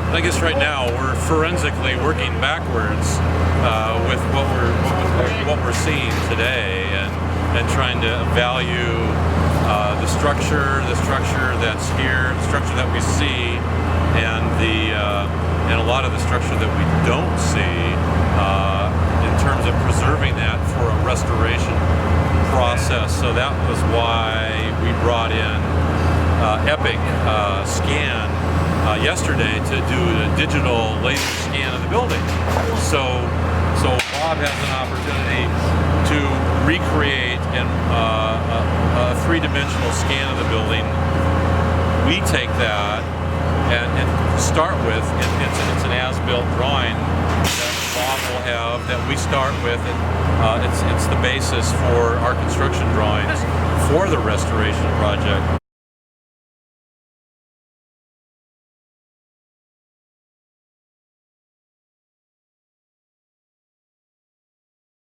I guess right now we're forensically working backwards with what we're seeing today, and trying to value the structure that's here, the structure that we see, and a lot of the structure that we don't see, in terms of preserving that for a restoration process. So that was why we brought in Epic scan yesterday to do a digital laser scan of the building. So Bob has an opportunity to recreate a three-dimensional scan of the building. We take that and start with, it's an as-built drawing that Bob will have, that we start with, and it's the basis for our construction drawings for the restoration project.